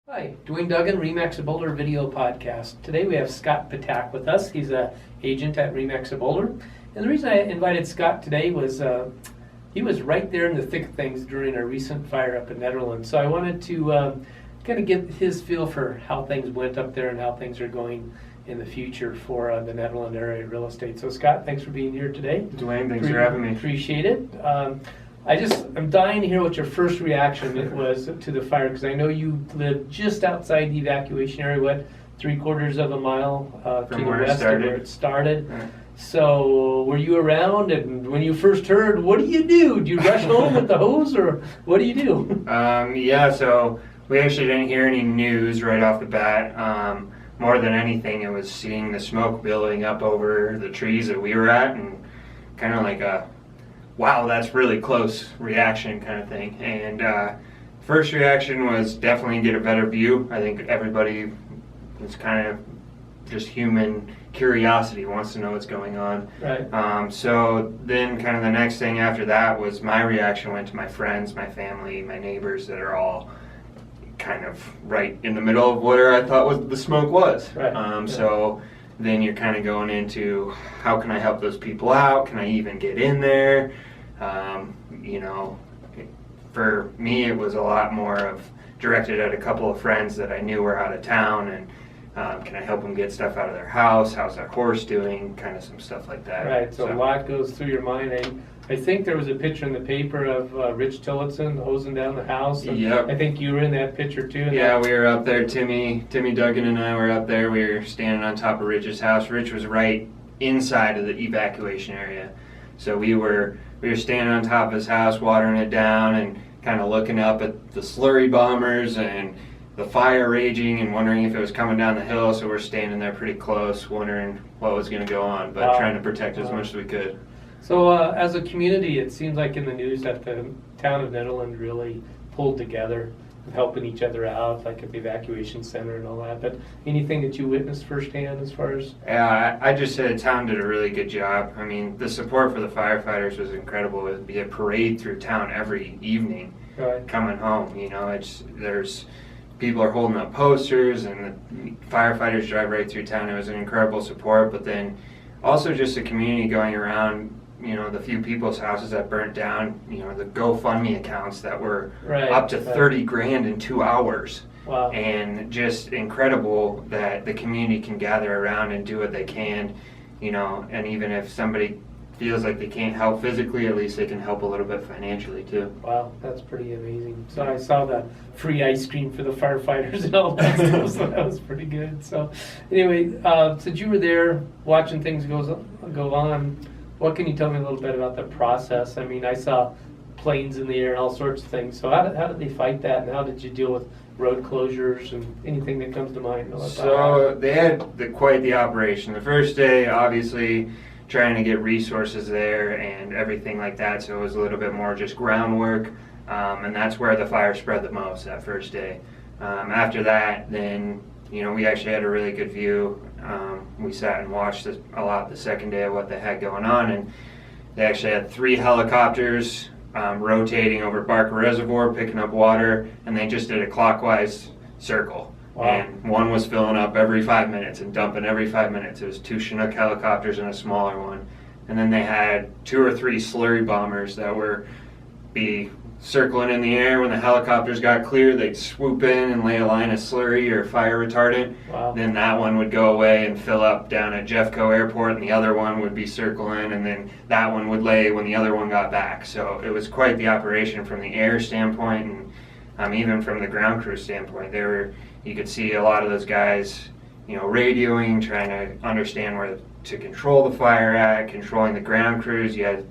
Hi, Dwayne Duggan, Remax of Boulder Video Podcast. Today we have Scott Ptach with us. He's an agent at Remax of Boulder. And the reason I invited Scott today was he was right there in the thick of things during a recent fire up in Nederland. So I wanted to kind of get his feel for how things went up there and how things are going in the future for the Nederland area real estate. So Scott, thanks for being here today. Dwayne, thanks for having me. Appreciate it. I'm dying to hear what your first reaction was to the fire, because I know you live just outside the evacuation area, what, 3/4 of a mile to the west of where it started. Right. So were you around, and when you first heard, what do you do? Do you rush home with the hose, or what do you do? Yeah, so we actually didn't hear any news right off the bat. More than anything, it was seeing the smoke billowing up over the trees that we were at, and kind of like a wow, that's really close reaction kind of thing. And first reaction was definitely get a better view. I think everybody is kind of just human curiosity, wants to know what's going on. Right. So then kind of the next thing after that was my reaction went to my friends, my family, my neighbors that are all kind of right in the middle of where I thought the smoke was. Right. So then you're kind of going into how can I help those people out? Can I even get in there? For me, it was a lot more of directed at a couple of friends that I knew were out of town, and can I help them get stuff out of their house? How's that horse doing? Kind of some stuff like that. Right, so a lot goes through your mind. I think there was a picture in the paper of Rich Tillotson hosing down the house. Yep. I think you were in that picture too. Yeah, we were up there. Timmy Duggan and I were up there. We were standing on top of Rich's house. Rich was right inside of the evacuation area. So we were standing on top of his house, watering it down, and kind of looking up at the slurry bombers and the fire raging and wondering if it was coming down the hill. So we're standing there pretty close, wondering what was going to go on, but trying to protect as much as we could. So as a community, it seems like in the news that the town of Nederland really pulled together, helping each other out, like at the evacuation center and all that. But anything that you witnessed firsthand as far as? Yeah, I just said the town did a really good job. I mean, the support for the firefighters was incredible. It would be a parade through town every evening. Right. Coming home. There's people are holding up posters, and the firefighters drive right through town. It was an incredible support. But then also just the community going around. The few people's houses that burnt down, the GoFundMe accounts that were up to 30 grand in 2 hours. Wow. And just incredible that the community can gather around and do what they can, and even if somebody feels like they can't help physically, at least they can help a little bit financially too. Wow, that's pretty amazing. So I saw the free ice cream for the firefighters and all that stuff, so that was pretty good. So anyway, since you were there watching things go on, what can you tell me a little bit about the process? I mean, I saw planes in the air and all sorts of things. So how did they fight that, and how did you deal with road closures and anything that comes to mind? So they had quite the operation. The first day, obviously, trying to get resources there and everything like that. So it was a little bit more just groundwork, and that's where the fire spread the most that first day. After that, then we actually had a really good view. We sat and watched a lot the second day of what they had going on, and they actually had 3 helicopters rotating over Barker Reservoir, picking up water, and they just did a clockwise circle. Wow. And one was filling up every 5 minutes and dumping every 5 minutes. It was 2 Chinook helicopters and a smaller one. And then they had 2 or 3 slurry bombers that were circling in the air. When the helicopters got clear, they'd swoop in and lay a line of slurry or fire retardant. Wow. Then that one would go away and fill up down at Jeffco Airport, and the other one would be circling, and then that one would lay when the other one got back. So it was quite the operation from the air standpoint, and even from the ground crew standpoint. You could see a lot of those guys, radioing, trying to understand where to control the fire at, controlling the ground crews. You had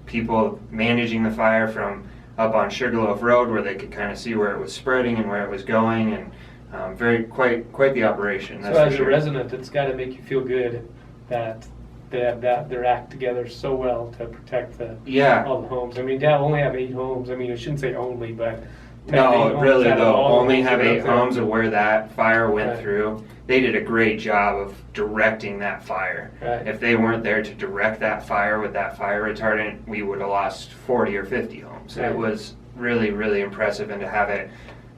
people managing the fire from up on Sugarloaf Road, where they could kind of see where it was spreading and where it was going, and quite the operation. That's so as a resident, it's got to make you feel good that they're act together so well to protect all the homes. I mean, they only have 8 homes. I mean, I shouldn't say only, but no, really though, only have 8 homes of where that fire went through. They did a great job of directing that fire. Right. If they weren't there to direct that fire with that fire retardant, we would have lost 40 or 50 homes. Right. It was really, really impressive, and to have it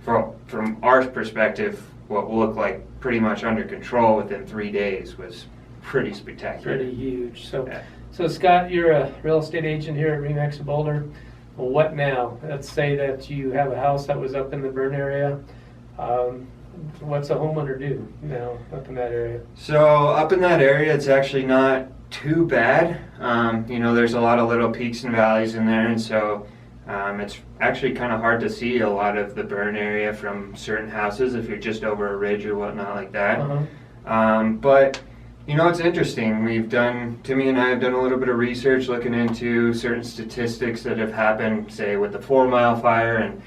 from our perspective, what looked like pretty much under control within 3 days was pretty spectacular. Pretty huge. So, Yeah. so Scott, you're a real estate agent here at RE/MAX Boulder. Well, what now? Let's say that you have a house that was up in the burn area. What's a homeowner do now up in that area? So up in that area, it's actually not too bad. There's a lot of little peaks and valleys in there, and so it's actually kind of hard to see a lot of the burn area from certain houses if you're just over a ridge or whatnot like that. But it's interesting. Timmy and I have done a little bit of research looking into certain statistics that have happened, say with the 4 Mile fire, and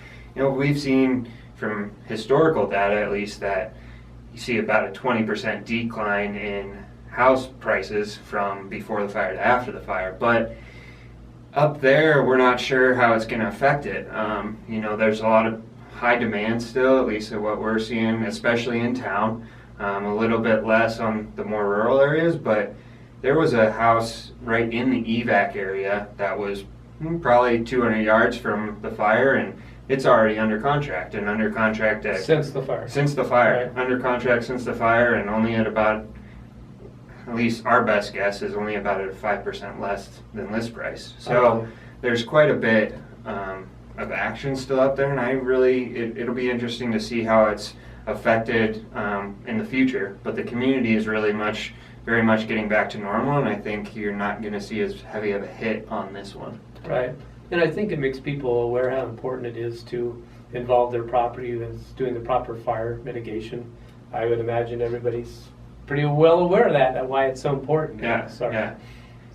we've seen from historical data at least that you see about a 20% decline in house prices from before the fire to after the fire. But up there, we're not sure how it's going to affect it. There's a lot of high demand still, at least of what we're seeing, especially in town. A little bit less on the more rural areas, but there was a house right in the evac area that was probably 200 yards from the fire, and it's already under contract Since the fire. Right. Under contract since the fire, and only at least our best guess is only about at 5% less than list price. So there's quite a bit of action still up there, and it'll be interesting to see how it's affected in the future. But the community is very much getting back to normal, and I think you're not going to see as heavy of a hit on this one. Right. And I think it makes people aware how important it is to involve their property with doing the proper fire mitigation. I would imagine everybody's pretty well aware of that and why it's so important. Yeah.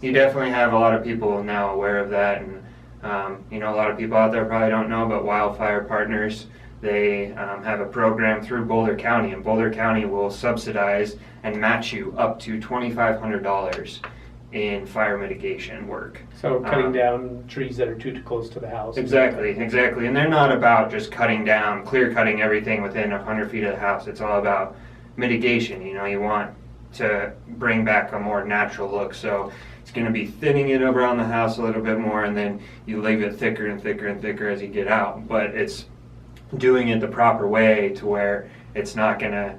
You definitely have a lot of people now aware of that, and a lot of people out there probably don't know, but Wildfire Partners, they have a program through Boulder County, and Boulder County will subsidize and match you up to $2,500 in fire mitigation work. So cutting down trees that are too close to the house. Exactly. And they're not about just clear cutting everything within 100 feet of the house. It's all about mitigation. You want to bring back a more natural look. So it's going to be thinning it around the house a little bit more, and then you leave it thicker and thicker and thicker as you get out. But it's doing it the proper way to where it's not going to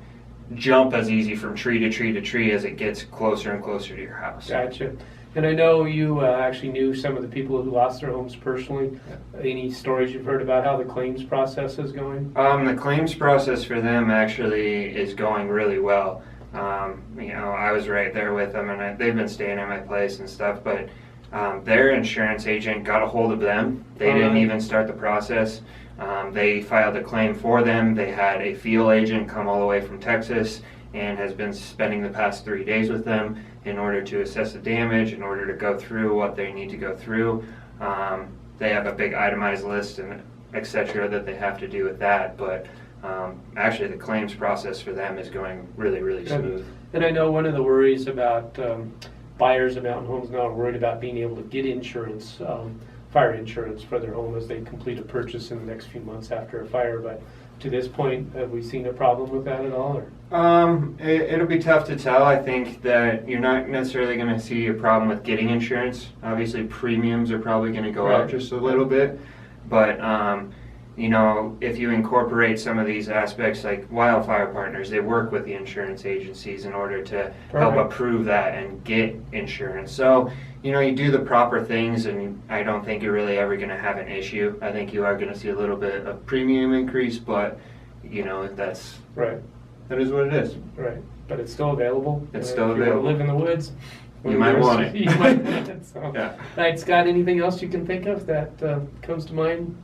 jump as easy from tree to tree to tree as it gets closer and closer to your house. Gotcha. And I know you actually knew some of the people who lost their homes personally. Any stories you've heard about how the claims process is going? The claims process for them actually is going really well. I was right there with them, and they've been staying at my place and stuff, but their insurance agent got a hold of them. They didn't even start the process. They filed a claim for them. They had a field agent come all the way from Texas and has been spending the past 3 days with them in order to assess the damage, in order to go through what they need to go through. They have a big itemized list and et cetera that they have to do with that, but actually the claims process for them is going really, really smooth. And I know one of the worries about buyers of mountain homes now are worried about being able to get insurance, fire insurance for their home as they complete a purchase in the next few months after a fire. But to this point, have we seen a problem with that at all? Or? It'll be tough to tell. I think that you're not necessarily going to see a problem with getting insurance. Obviously, premiums are probably going to go up just a little bit. But, if you incorporate some of these aspects like Wildfire Partners, they work with the insurance agencies in order to help approve that and get insurance. So, you do the proper things, and I don't think you're really ever going to have an issue. I think you are going to see a little bit of premium increase, but, that's... Right. That is what it is. Right. But it's still available. It's still if available. You live in the woods. You might want it. You might want it. So. Yeah. Right, Scott, anything else you can think of that comes to mind?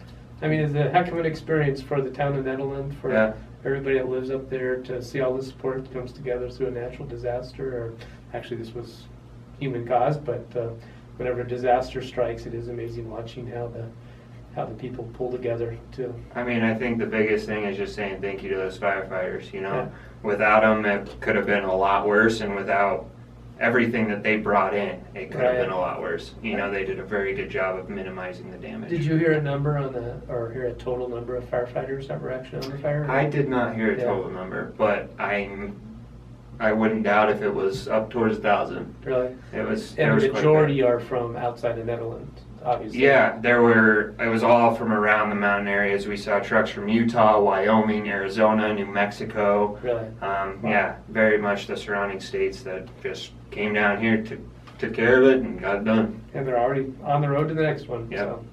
I mean, it's a heck of an experience for the town of Nederland, for everybody that lives up there to see all the support that comes together through a natural disaster. Or actually, this was human caused, but whenever a disaster strikes, it is amazing watching how the people pull together to... I mean, I think the biggest thing is just saying thank you to those firefighters, Without them, it could have been a lot worse, and without everything that they brought in, it could have been a lot worse. They did a very good job of minimizing the damage. Did you hear a number or hear a total number of firefighters that were actually on the fire? I did not hear a total number, but I wouldn't doubt if it was up towards 1,000. Really? It was. And the majority are from outside of Nederland. obviously. Yeah, it was all from around the mountain areas. We saw trucks from Utah, Wyoming, Arizona, New Mexico. Really? Yeah, very much the surrounding states that just came down here, took care of it, and got it done. And they're already on the road to the next one. Yep. So.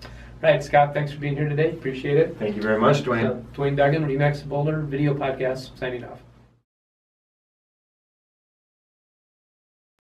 Right, Scott, thanks for being here today. Appreciate it. Thank you very much, Dwayne. Dwayne Duggan, Remax Boulder Video Podcast, signing off.